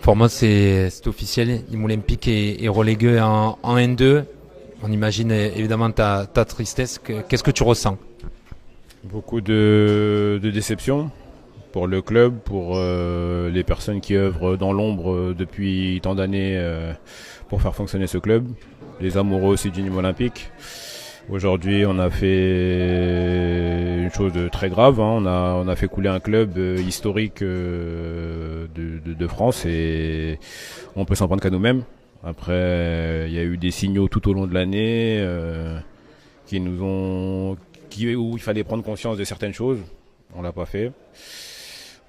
Formos, c'est officiel. Nîmes Olympique est relégué en N2. On imagine évidemment ta tristesse. Qu'est-ce que tu ressens? Beaucoup de déception pour le club, pour les personnes qui œuvrent dans l'ombre depuis tant d'années pour faire fonctionner ce club, les amoureux aussi du Nîmes Olympique. Aujourd'hui, on a fait une chose de très grave. On a fait couler un club historique de France et on peut s'en prendre qu'à nous-mêmes. Après, il y a eu des signaux tout au long de l'année où il fallait prendre conscience de certaines choses. On l'a pas fait.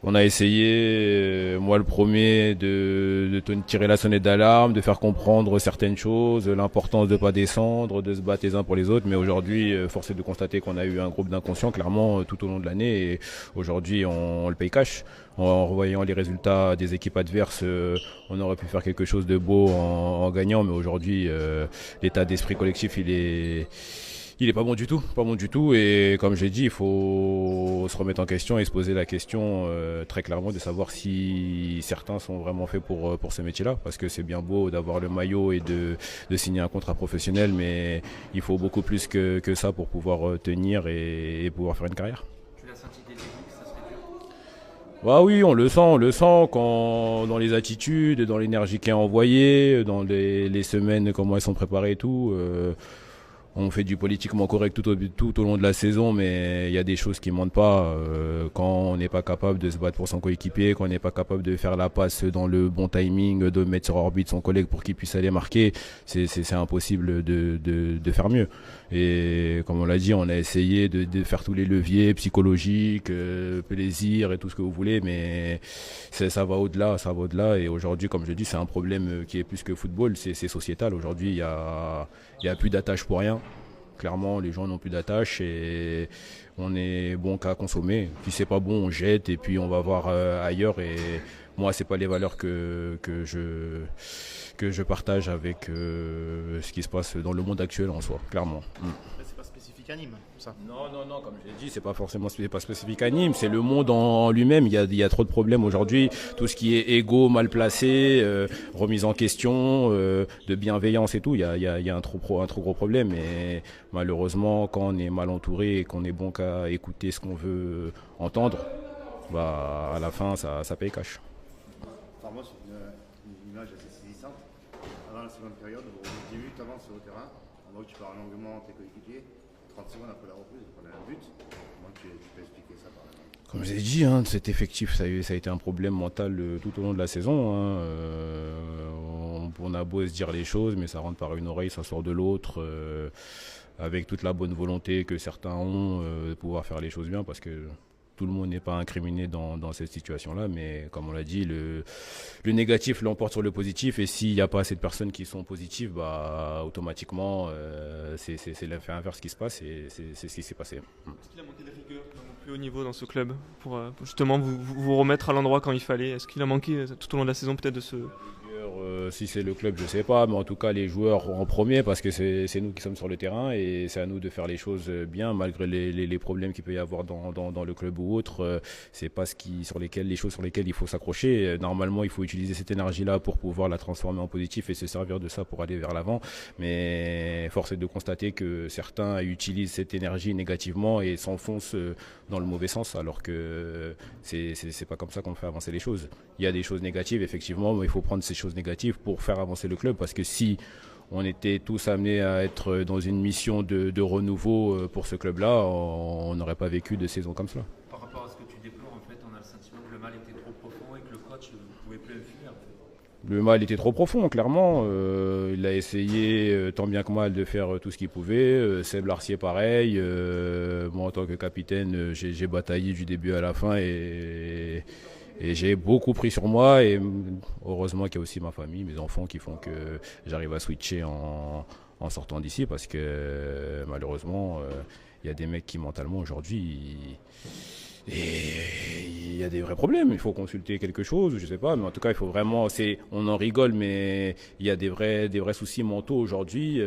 On a essayé, moi le premier, de tirer la sonnette d'alarme, de faire comprendre certaines choses, l'importance de pas descendre, de se battre les uns pour les autres. Mais aujourd'hui, force est de constater qu'on a eu un groupe d'inconscients, clairement, tout au long de l'année. Et aujourd'hui, on le paye cash. En revoyant les résultats des équipes adverses, on aurait pu faire quelque chose de beau en gagnant. Mais aujourd'hui, l'état d'esprit collectif, il est pas bon du tout, et comme j'ai dit, il faut se remettre en question et se poser la question très clairement de savoir si certains sont vraiment faits pour ce métier-là, parce que c'est bien beau d'avoir le maillot et de signer un contrat professionnel, mais il faut beaucoup plus que ça pour pouvoir tenir et pouvoir faire une carrière. Tu l'as senti dès le début que ça serait dur? Bah oui, on le sent dans les attitudes, dans l'énergie qui est envoyée, dans les semaines, comment elles sont préparées et tout. On fait du politiquement correct tout au long de la saison, mais il y a des choses qui ne mentent pas. Quand on n'est pas capable de se battre pour son coéquipier, quand on n'est pas capable de faire la passe dans le bon timing, de mettre sur orbite son collègue pour qu'il puisse aller marquer, c'est impossible de faire mieux. Et comme on l'a dit, on a essayé de faire tous les leviers psychologiques, plaisir et tout ce que vous voulez, mais ça va au-delà. Et aujourd'hui, comme je dis, c'est un problème qui est plus que football, c'est sociétal. Aujourd'hui, il y a plus d'attache pour rien. Clairement, les gens n'ont plus d'attache et on est bon qu'à consommer. Puis c'est pas bon, on jette et puis on va voir ailleurs. Et moi, c'est pas les valeurs que je partage avec ce qui se passe dans le monde actuel en soi, clairement. C'est pas spécifique à Nîmes, ça. Non, comme je l'ai dit, c'est pas spécifique à Nîmes, c'est le monde en lui-même. Il y a trop de problèmes aujourd'hui. Tout ce qui est égo mal placé, remise en question, de bienveillance et tout, il y a un trop gros problème. Et malheureusement, quand on est mal entouré et qu'on est bon qu'à écouter ce qu'on veut entendre, bah, à la fin, ça paye cash. Enfin, moi, c'est une image assez saisissante. Avant la seconde période, 10 minutes avant sur le terrain, on voit que tu parles longuement tes coéquipiers. 30 secondes après la reprise, vous prenez un but. Comment tu peux expliquer ça par exemple? Comme je l'ai dit, cet effectif, ça a été un problème mental tout au long de la saison. On a beau se dire les choses, mais ça rentre par une oreille, ça sort de l'autre. Avec toute la bonne volonté que certains ont de pouvoir faire les choses bien, parce que tout le monde n'est pas incriminé dans cette situation-là, mais comme on l'a dit, le négatif l'emporte sur le positif, et s'il n'y a pas assez de personnes qui sont positives, bah, automatiquement, c'est l'effet inverse qui se passe, et c'est ce qui s'est passé. Est-ce qu'il a manqué de rigueur dans le plus haut niveau dans ce club pour justement vous remettre à l'endroit quand il fallait? Est-ce qu'il a manqué tout au long de la saison peut-être de ce... Si c'est le club, je ne sais pas, mais en tout cas les joueurs en premier, parce que c'est nous qui sommes sur le terrain et c'est à nous de faire les choses bien malgré les problèmes qu'il peut y avoir dans le club ou autre. C'est pas les choses sur lesquelles il faut s'accrocher. Normalement, il faut utiliser cette énergie-là pour pouvoir la transformer en positif et se servir de ça pour aller vers l'avant. Mais force est de constater que certains utilisent cette énergie négativement et s'enfoncent dans le mauvais sens, alors que c'est pas comme ça qu'on fait avancer les choses. Il y a des choses négatives, effectivement, mais il faut prendre ces choses négatives pour faire avancer le club, parce que si on était tous amenés à être dans une mission de renouveau pour ce club-là, on n'aurait pas vécu de saison comme cela. Par rapport à ce que tu déplores, en fait, on a le sentiment que le mal était trop profond et que le coach ne pouvait plus le fuir. Le mal était trop profond, clairement. Il a essayé tant bien que mal de faire tout ce qu'il pouvait. Seb Larcier, pareil. Moi, en tant que capitaine, j'ai bataillé du début à la fin et j'ai beaucoup pris sur moi. Et heureusement qu'il y a aussi ma famille, mes enfants, qui font que j'arrive à switcher en sortant d'ici, parce que malheureusement, il y a des mecs qui mentalement aujourd'hui, Et il y a des vrais problèmes, il faut consulter quelque chose, je sais pas, mais en tout cas il faut vraiment, on en rigole, mais il y a des vrais soucis mentaux aujourd'hui,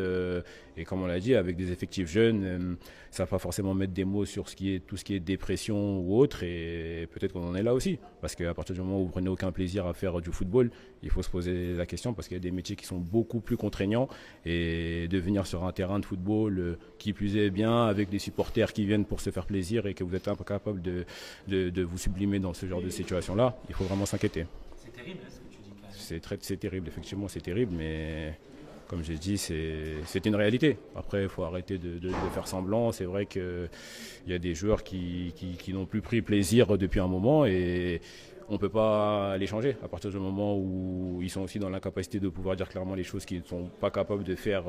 et comme on l'a dit, avec des effectifs jeunes, ça va pas forcément mettre des mots sur tout ce qui est dépression ou autre, et peut-être qu'on en est là aussi, parce qu'à partir du moment où vous prenez aucun plaisir à faire du football, il faut se poser la question, parce qu'il y a des métiers qui sont beaucoup plus contraignants, et de venir sur un terrain de football, qui plus est bien, avec des supporters qui viennent pour se faire plaisir, et que vous êtes incapable de vous sublimer dans ce genre de situation-là, il faut vraiment s'inquiéter. C'est terrible ce que tu dis quand même. C'est terrible, effectivement, c'est terrible, mais comme j'ai dit, c'est une réalité. Après, il faut arrêter de faire semblant. C'est vrai qu'il y a des joueurs qui n'ont plus pris plaisir depuis un moment et on ne peut pas les changer à partir du moment où ils sont aussi dans l'incapacité de pouvoir dire clairement les choses qu'ils ne sont pas capables de faire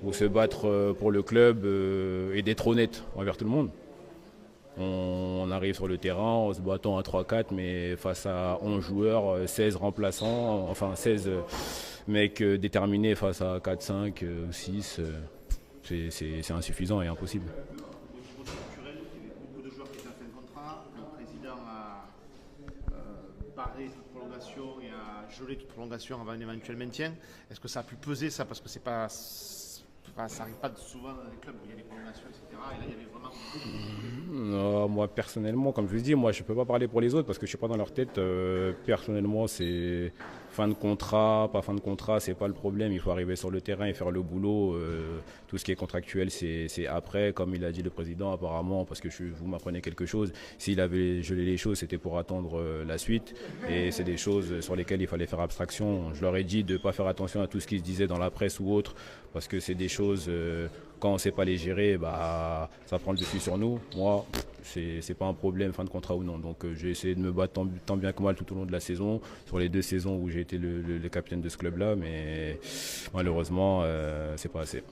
ou se battre pour le club et d'être honnête envers tout le monde. On arrive sur le terrain en se battant à 3-4, mais face à 11 joueurs, 16 remplaçants, enfin 16 mecs déterminés face à 4-5, 6, c'est insuffisant et impossible. Au niveau structurel, il y avait beaucoup de joueurs qui étaient en fin de contrat. Le président a barré toute prolongation et a gelé toute prolongation avant un éventuel maintien. Est-ce que ça a pu peser ça? Parce que ça n'arrive pas souvent dans les clubs où il y a des prolongations, etc. Et là, il y avait vraiment beaucoup. Non, moi personnellement, comme je vous dis, moi je peux pas parler pour les autres parce que je suis pas dans leur tête. Personnellement, c'est fin de contrat, pas fin de contrat, c'est pas le problème. Il faut arriver sur le terrain et faire le boulot. Tout ce qui est contractuel, c'est après, comme il a dit le président apparemment, parce que vous m'apprenez quelque chose. S'il avait gelé les choses, c'était pour attendre la suite. Et c'est des choses sur lesquelles il fallait faire abstraction. Je leur ai dit de pas faire attention à tout ce qui se disait dans la presse ou autre, parce que c'est des choses. Quand on ne sait pas les gérer, ça prend le dessus sur nous. Moi, c'est pas un problème, fin de contrat ou non. Donc j'ai essayé de me battre tant bien que mal tout au long de la saison, sur les 2 saisons où j'ai été le capitaine de ce club-là, mais malheureusement, c'est pas assez.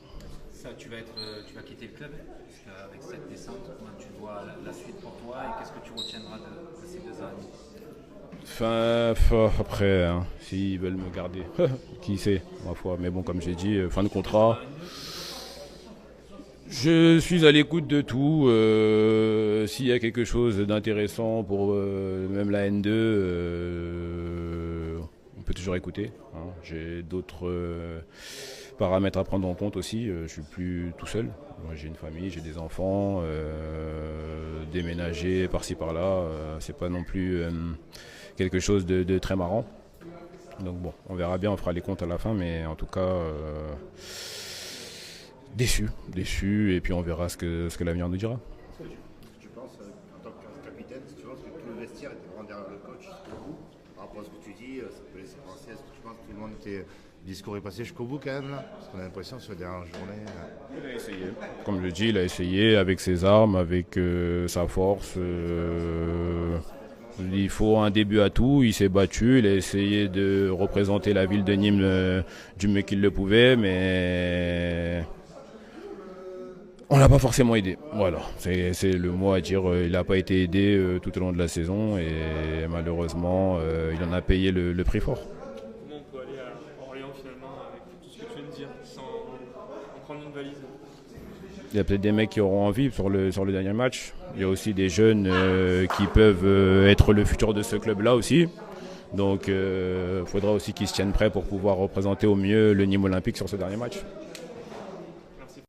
Ça, tu vas quitter le club, parce qu'avec cette descente, comment tu vois la suite pour toi et qu'est-ce que tu retiendras de ces 2 années? Après, hein, s'ils veulent me garder, qui sait, ma foi. Mais bon, comme j'ai dit, fin de contrat. Je suis à l'écoute de tout. S'il y a quelque chose d'intéressant pour même la N2, on peut toujours écouter. Hein. J'ai d'autres paramètres à prendre en compte aussi. Je suis plus tout seul. Moi, j'ai une famille, j'ai des enfants. Déménager par-ci par-là, c'est pas non plus quelque chose de très marrant. Donc bon, on verra bien, on fera les comptes à la fin, mais en tout cas. Déçu, et puis on verra ce que l'avenir nous dira. Est-ce que tu penses, en tant que capitaine, si tu penses que tout le vestiaire était vraiment derrière le coach jusqu'au bout, par rapport à ce que tu dis, ça peut laisser penser, est-ce que tu penses que tout le monde était. Le discours est passé jusqu'au bout quand même là? Parce qu'on a l'impression que sur les dernières journées. Il a essayé. Comme je le dis, il a essayé avec ses armes, avec sa force. Il faut un début à tout, il s'est battu, il a essayé de représenter la ville de Nîmes du mieux qu'il le pouvait, mais. On l'a pas forcément aidé, voilà, c'est le mot à dire, il n'a pas été aidé tout au long de la saison et malheureusement il en a payé le prix fort. Comment on peut aller à Orléans finalement avec tout ce que tu viens de dire, sans en prendre une valise? Il y a peut-être des mecs qui auront envie sur le dernier match, il y a aussi des jeunes qui peuvent être le futur de ce club-là aussi. Donc il faudra aussi qu'ils se tiennent prêts pour pouvoir représenter au mieux le Nîmes Olympique sur ce dernier match.